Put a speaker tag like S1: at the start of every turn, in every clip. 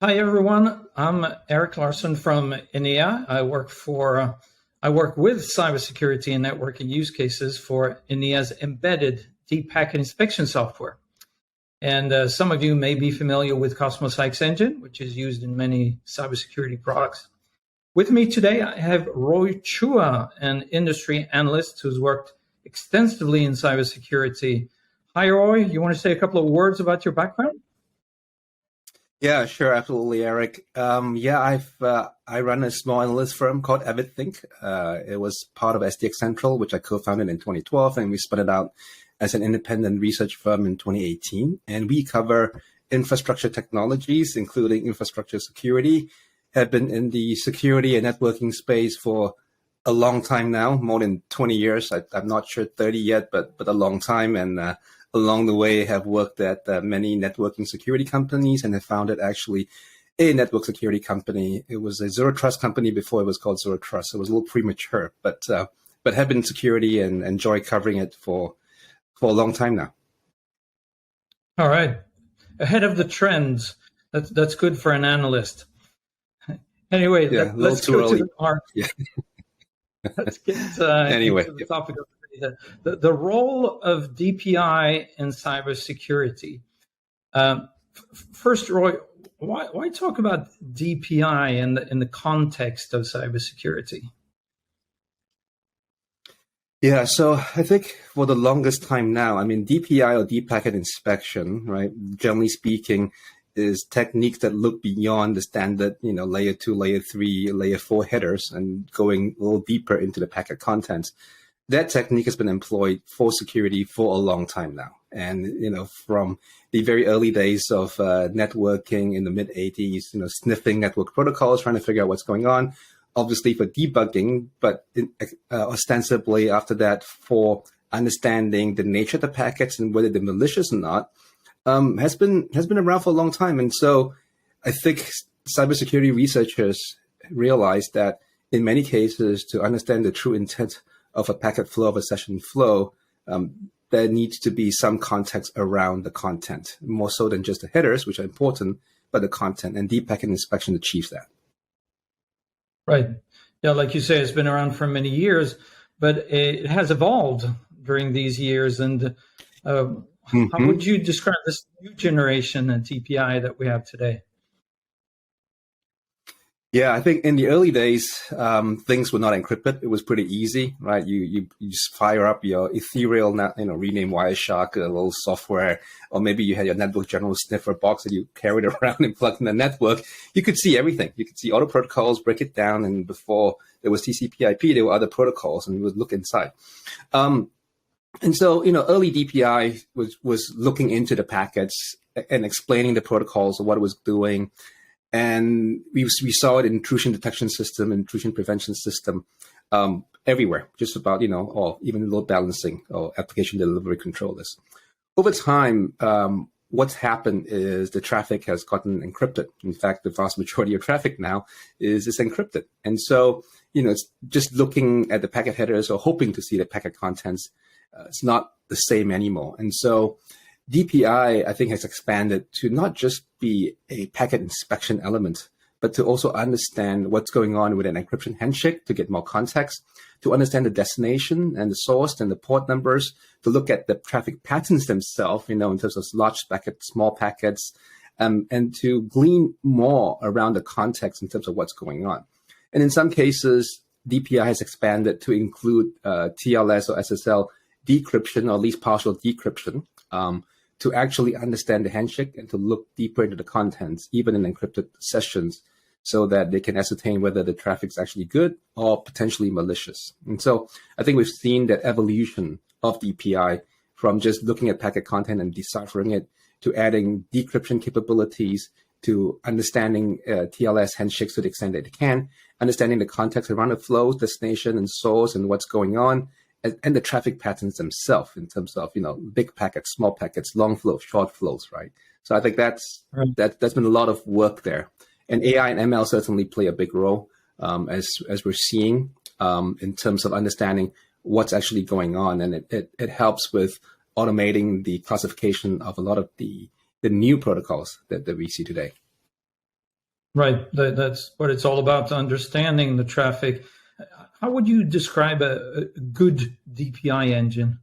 S1: Hi everyone, I'm Eric Larson from Enea. I work with cybersecurity and networking use cases for Enea's embedded deep packet inspection software. And some of you may be familiar with Qosmos X Engine, which is used in many cybersecurity products. With me today, I have Roy Chua, an industry analyst who's worked extensively in cybersecurity. Hi, Roy. You want to say a couple of words about your background?
S2: Yeah, sure, absolutely, Eric. I run a small analyst firm called AvidThink. It was part of SDX Central, which I co-founded in 2012, and we spun it out as an independent research firm in 2018. And we cover infrastructure technologies, including infrastructure security. Have been in the security and networking space for a long time now, more than 20 years. I'm not sure 30 yet, but a long time. And along the way, have worked at many networking security companies and have founded actually a network security company. It was a zero trust company before it was called Zero Trust. So it was a little premature, but have been in security and enjoy covering it for a long time now.
S1: All right, ahead of the trends. That's good for an analyst. Anyway,
S2: yeah,
S1: let's go
S2: early.
S1: to the art.
S2: Yeah.
S1: Let's get into the topic of the role of DPI in cybersecurity. First, Roy, why talk about DPI in the context of cybersecurity?
S2: Yeah, so I think for the longest time now, DPI or deep packet inspection, right? Generally speaking, is techniques that look beyond the standard, layer 2, layer 3, layer 4 headers and going a little deeper into the packet contents. That technique has been employed for security for a long time now. And, from the very early days of networking in the mid 80s, sniffing network protocols, trying to figure out what's going on, obviously for debugging, but ostensibly after that for understanding the nature of the packets and whether they're malicious or not, has been around for a long time. And so I think cybersecurity researchers realized that in many cases, to understand the true intent of a packet flow, of a session flow, there needs to be some context around the content, more so than just the headers, which are important, but the content, and deep packet inspection achieves that.
S1: Right. Yeah, like you say, it's been around for many years, but it has evolved during these years. And how would you describe this new generation of DPI that we have today?
S2: Yeah, I think in the early days, things were not encrypted. It was pretty easy, right? You just fire up your ethereal, rename Wireshark, a little software, or maybe you had your network general sniffer box that you carried around and plugged in the network. You could see everything. You could see all the protocols, break it down, and before there was TCP/IP, there were other protocols, and you would look inside. And so, early DPI was looking into the packets and explaining the protocols of what it was doing. And we saw it in intrusion detection system, intrusion prevention system, everywhere, just about, or even load balancing or application delivery controllers. Over time, what's happened is the traffic has gotten encrypted. In fact, the vast majority of traffic now is encrypted. And so, it's just looking at the packet headers or hoping to see the packet contents. It's not the same anymore. And so DPI, I think, has expanded to not just be a packet inspection element, but to also understand what's going on with an encryption handshake to get more context, to understand the destination and the source and the port numbers, to look at the traffic patterns themselves, in terms of large packets, small packets, and to glean more around the context in terms of what's going on. And in some cases, DPI has expanded to include TLS or SSL decryption, or at least partial decryption, to actually understand the handshake and to look deeper into the contents, even in encrypted sessions, so that they can ascertain whether the traffic's actually good or potentially malicious. And so I think we've seen that evolution of DPI from just looking at packet content and deciphering it to adding decryption capabilities, to understanding TLS handshakes to the extent that it can, understanding the context around the flows, destination and source and what's going on, and the traffic patterns themselves in terms of, big packets, small packets, long flows, short flows, right? So I think that's been a lot of work there. And AI and ML certainly play a big role, as we're seeing, in terms of understanding what's actually going on. And it helps with automating the classification of a lot of the new protocols that we see today.
S1: Right. That's what it's all about, understanding the traffic. How would you describe a good DPI engine?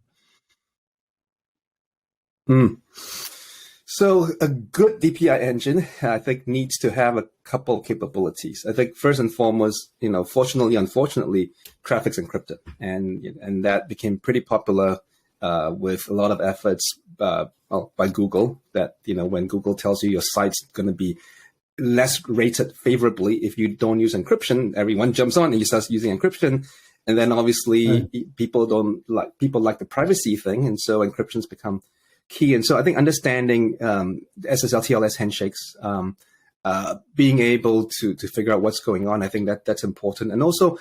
S2: So a good DPI engine, I think, needs to have a couple capabilities. I think first and foremost, fortunately, unfortunately, traffic's encrypted, and that became pretty popular with a lot of efforts by Google. That when Google tells you your site's going to be less rated favorably if you don't use encryption, everyone jumps on and you start using encryption. And then obviously people like the privacy thing, and so encryption's become key. And so I think understanding SSL TLS handshakes, being able to figure out what's going on, I think that's important. And also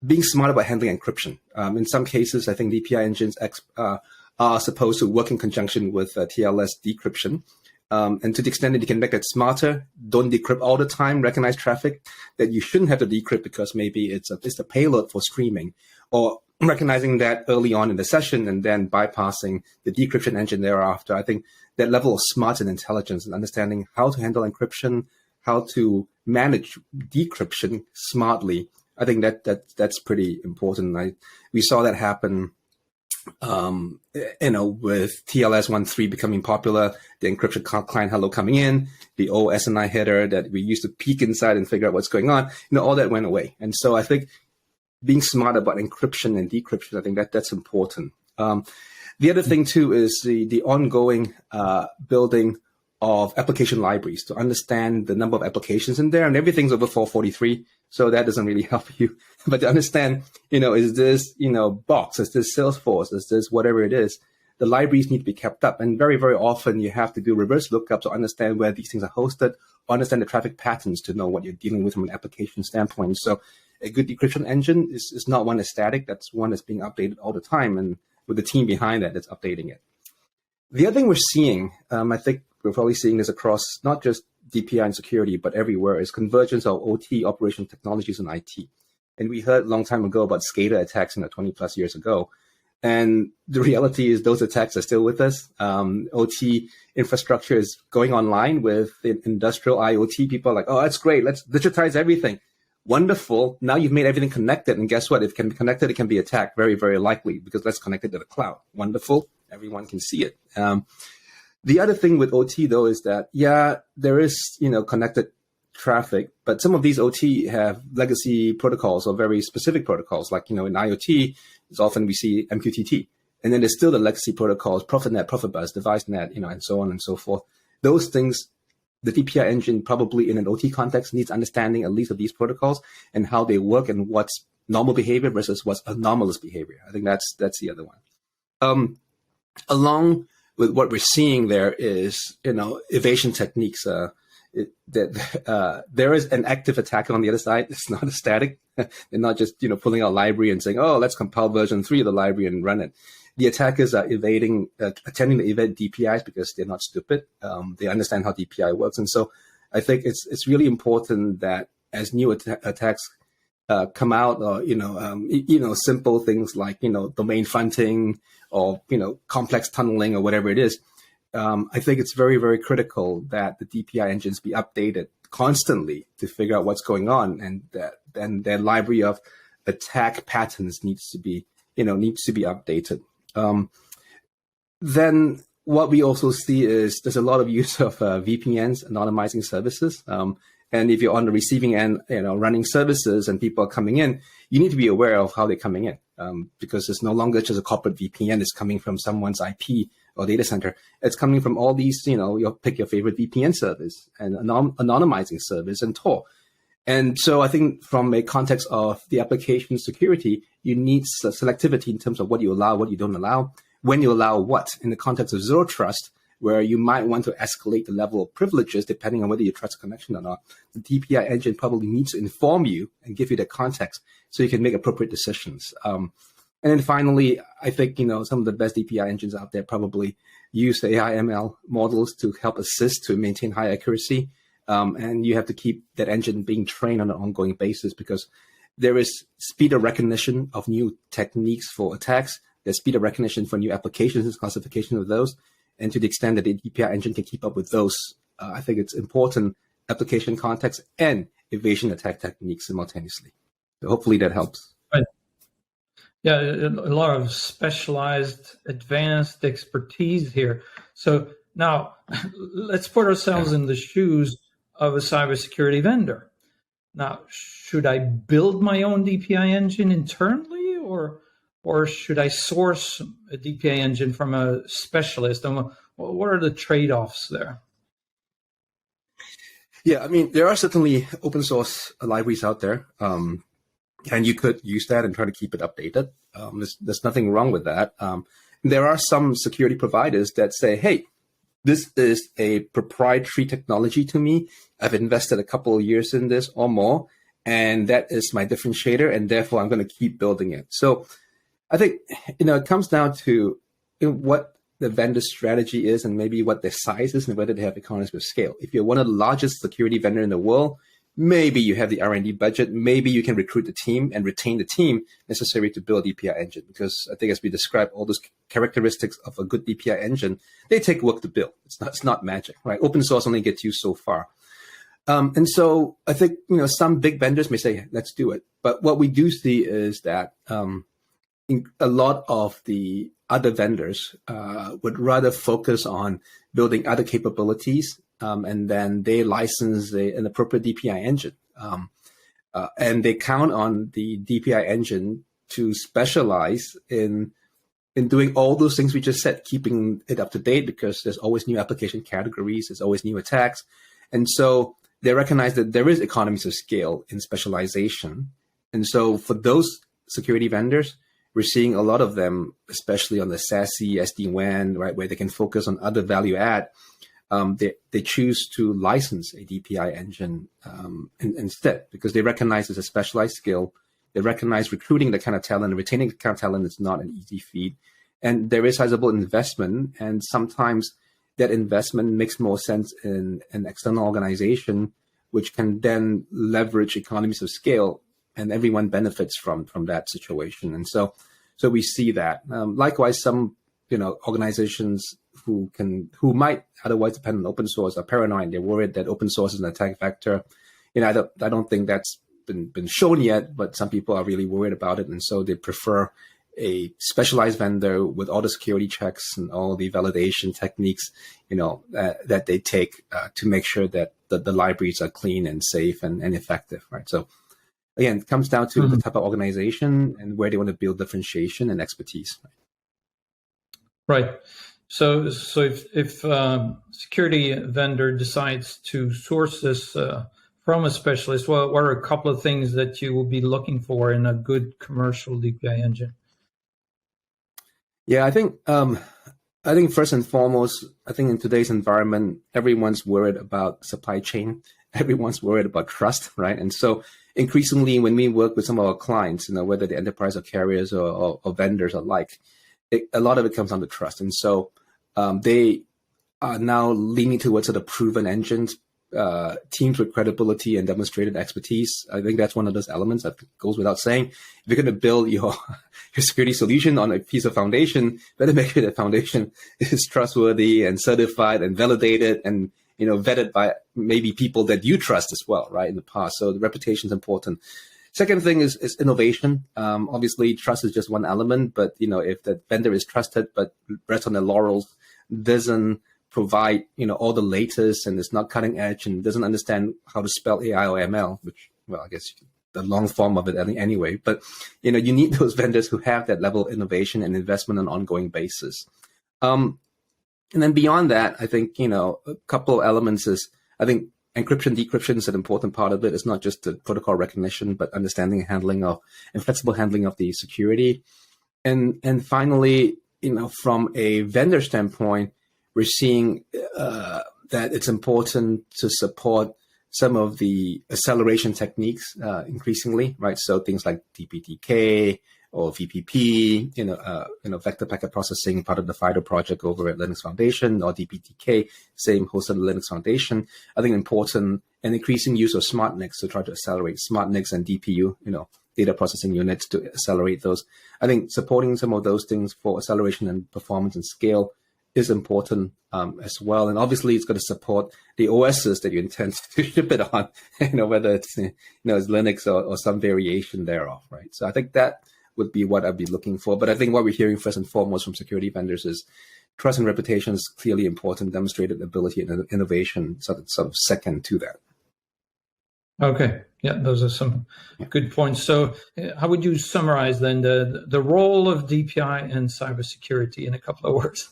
S2: being smart about handling encryption. In some cases, I think DPI engines are supposed to work in conjunction with TLS decryption. And to the extent that you can make it smarter, don't decrypt all the time, recognize traffic that you shouldn't have to decrypt because maybe it's a payload for streaming, or recognizing that early on in the session and then bypassing the decryption engine thereafter. I think that level of smarts and intelligence and understanding how to handle encryption, how to manage decryption smartly, I think that's pretty important. We saw that happen with TLS 1.3 becoming popular, the encryption client hello coming in, the old SNI header that we used to peek inside and figure out what's going on, all that went away. And so I think being smart about encryption and decryption, I think that's important. The other thing too is the ongoing building of application libraries to understand the number of applications in there, and everything's over 443. So that doesn't really help you. But to understand, is this, Box, is this Salesforce, is this whatever it is, the libraries need to be kept up. And very, very often you have to do reverse lookup to understand where these things are hosted, understand the traffic patterns to know what you're dealing with from an application standpoint. So a good decryption engine is not one that's static. That's one that's being updated all the time. And with the team behind that, that's updating it. The other thing we're seeing, I think we're probably seeing this across not just DPI and security, but everywhere, is convergence of OT, operational technologies, and IT. And we heard a long time ago about SCADA attacks 20 plus years ago. And the reality is those attacks are still with us. OT infrastructure is going online with industrial IoT. People are like, oh, that's great. Let's digitize everything. Wonderful. Now you've made everything connected. And guess what? If it can be connected, it can be attacked very, very likely because that's connected to the cloud. Wonderful. Everyone can see it. The other thing with OT, though, is that, there is, connected traffic, but some of these OT have legacy protocols or very specific protocols. Like, in IoT, it's often we see MQTT. And then there's still the legacy protocols, ProfitNet, ProfitBus, DeviceNet, and so on and so forth. Those things, the DPI engine probably in an OT context needs understanding at least of these protocols and how they work and what's normal behavior versus what's anomalous behavior. I think that's the other one. Along with what we're seeing there is, evasion techniques. There is an active attacker on the other side. It's not a static. They're not just, pulling out library and saying, oh, let's compile version 3 of the library and run it. The attackers are attempting to evade DPIs because they're not stupid. They understand how DPI works. And so I think it's really important that as new attacks come out, or, simple things like, domain fronting or, complex tunneling or whatever it is, I think it's very, very critical that the DPI engines be updated constantly to figure out what's going on, and that then their library of attack patterns needs to be updated. Then what we also see is there's a lot of use of VPNs, anonymizing services. And if you're on the receiving end, running services and people are coming in, you need to be aware of how they're coming in, because it's no longer just a corporate VPN. It's coming from someone's IP or data center. It's coming from all these, you'll pick your favorite VPN service and anonymizing service and Tor. And so I think from a context of the application security, you need selectivity in terms of what you allow, what you don't allow, when you allow what. In the context of zero trust, where you might want to escalate the level of privileges depending on whether you trust a connection or not, the DPI engine probably needs to inform you and give you the context so you can make appropriate decisions. And then finally, I think, some of the best DPI engines out there probably use the AI ML models to help assist to maintain high accuracy. And you have to keep that engine being trained on an ongoing basis because there is speed of recognition of new techniques for attacks. There's speed of recognition for new applications and classification of those. And to the extent that the DPI engine can keep up with those, I think it's important application context and evasion attack techniques simultaneously. So hopefully that helps.
S1: Right. Yeah, a lot of specialized, advanced expertise here. So now let's put ourselves in the shoes of a cybersecurity vendor. Now, should I build my own DPI engine internally, or should I source a DPI engine from a specialist? And what are the trade-offs there?
S2: Yeah, I mean, there are certainly open source libraries out there, and you could use that and try to keep it updated. There's nothing wrong with that. There are some security providers that say, hey, this is a proprietary technology to me. I've invested a couple of years in this or more, and that is my differentiator, and therefore I'm going to keep building it. So I think, it comes down to what the vendor strategy is and maybe what their size is and whether they have economies of scale. If you're one of the largest security vendor in the world, maybe you have the R&D budget, maybe you can recruit the team and retain the team necessary to build a DPI engine. Because I think as we described all those characteristics of a good DPI engine, they take work to build. It's not magic, right? Open source only gets you so far. And so I think, some big vendors may say, let's do it. But what we do see is that a lot of the other vendors would rather focus on building other capabilities, and then they license an appropriate DPI engine. And they count on the DPI engine to specialize in doing all those things we just said, keeping it up to date, because there's always new application categories, there's always new attacks. And so they recognize that there is economies of scale in specialization. And so for those security vendors, we're seeing a lot of them, especially on the SASE, SD-WAN, right, where they can focus on other value add. They choose to license a DPI engine instead, because they recognize it's a specialized skill. They recognize recruiting the kind of talent and retaining the kind of talent is not an easy feat. And there is sizable investment, and sometimes that investment makes more sense in an external organization, which can then leverage economies of scale, and everyone benefits from that situation. And so we see that. Likewise, some organizations who might otherwise depend on open source are paranoid. They're worried that open source is an attack vector. I don't think that's been shown yet, but some people are really worried about it, and so they prefer a specialized vendor with all the security checks and all the validation techniques, that they take to make sure that the libraries are clean and safe and effective, right? So again, it comes down to the type of organization and where they want to build differentiation and expertise.
S1: Right. So if security vendor decides to source this from a specialist, what are a couple of things that you will be looking for in a good commercial DPI engine?
S2: Yeah, I think first and foremost, I think in today's environment, everyone's worried about supply chain. Everyone's worried about trust, right? And so increasingly, when we work with some of our clients, whether the enterprise or carriers or vendors alike, a lot of it comes down to trust. And so they are now leaning towards sort of proven engines, teams with credibility and demonstrated expertise. I think that's one of those elements that goes without saying. If you're going to build your security solution on a piece of foundation, better make sure that foundation is trustworthy and certified and validated and vetted by maybe people that you trust as well, right, in the past. So the reputation is important. Second thing is innovation. Obviously, trust is just one element, but if the vendor is trusted but rests on their laurels, doesn't provide all the latest and is not cutting edge and doesn't understand how to spell AI or ML, which, well, I guess the long form of it anyway. But you need those vendors who have that level of innovation and investment on an ongoing basis. And then beyond that, I think a couple of elements is, I think encryption, decryption is an important part of it. It's not just the protocol recognition, but understanding and flexible handling of the security. And finally, from a vendor standpoint, we're seeing that it's important to support some of the acceleration techniques increasingly, right? So things like DPTK or VPP, vector packet processing, part of the FIDO project over at Linux Foundation, or DPTK, same hosted Linux Foundation. I think important and increasing use of SmartNICs to try to accelerate SmartNICs and DPU, data processing units to accelerate those. I think supporting some of those things for acceleration and performance and scale is important as well. And obviously, it's going to support the OSs that you intend to ship it on, whether it's it's Linux or some variation thereof, right? So I think that would be what I'd be looking for. But I think what we're hearing first and foremost from security vendors is trust and reputation is clearly important, demonstrated ability and innovation sort of second to that.
S1: Okay, yeah, those are some good points. So how would you summarize then the role of DPI and cybersecurity in a couple of words?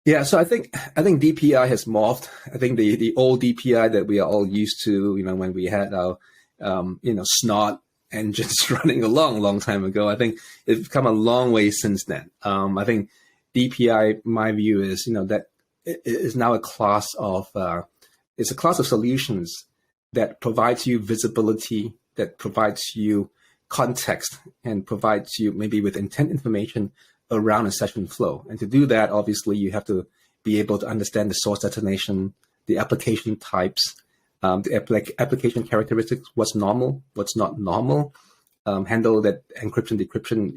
S2: Yeah, so I think DPI has morphed. I think the old DPI that we are all used to, when we had our snot engines running a long time ago, I think it's come a long way since then. I think DPI, my view is, that it is now a class of solutions that provides you visibility, that provides you context, and provides you maybe with intent information around a session flow. And to do that, obviously, you have to be able to understand the source destination, the application types, the application characteristics, what's normal, what's not normal, handle that encryption, decryption,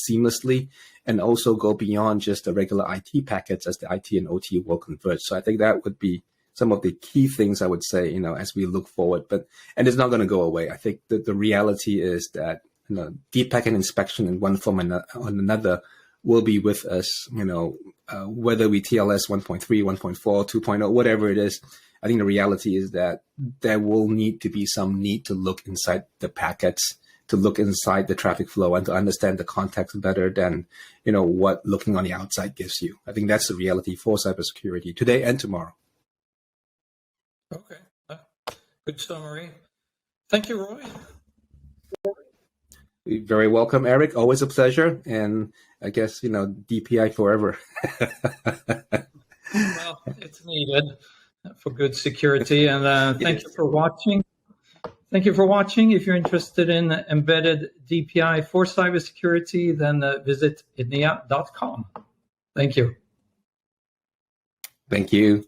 S2: seamlessly, and also go beyond just the regular IT packets as the IT and OT will converge. So I think that would be some of the key things I would say, as we look forward. And it's not going to go away. I think that the reality is that deep packet inspection in one form or another will be with us, whether we TLS 1.3, 1.4, 2.0, whatever it is. I think the reality is that there will need to be some need to look inside the packets, to look inside the traffic flow, and to understand the context better than, what looking on the outside gives you. I think that's the reality for cybersecurity today and tomorrow.
S1: Okay, good summary. Thank you, Roy.
S2: You're very welcome, Eric. Always a pleasure. And I guess, DPI forever.
S1: Well, it's needed for good security. And thank you for watching. Thank you for watching. If you're interested in embedded DPI for cybersecurity, then visit Enea.com. Thank you.
S2: Thank you.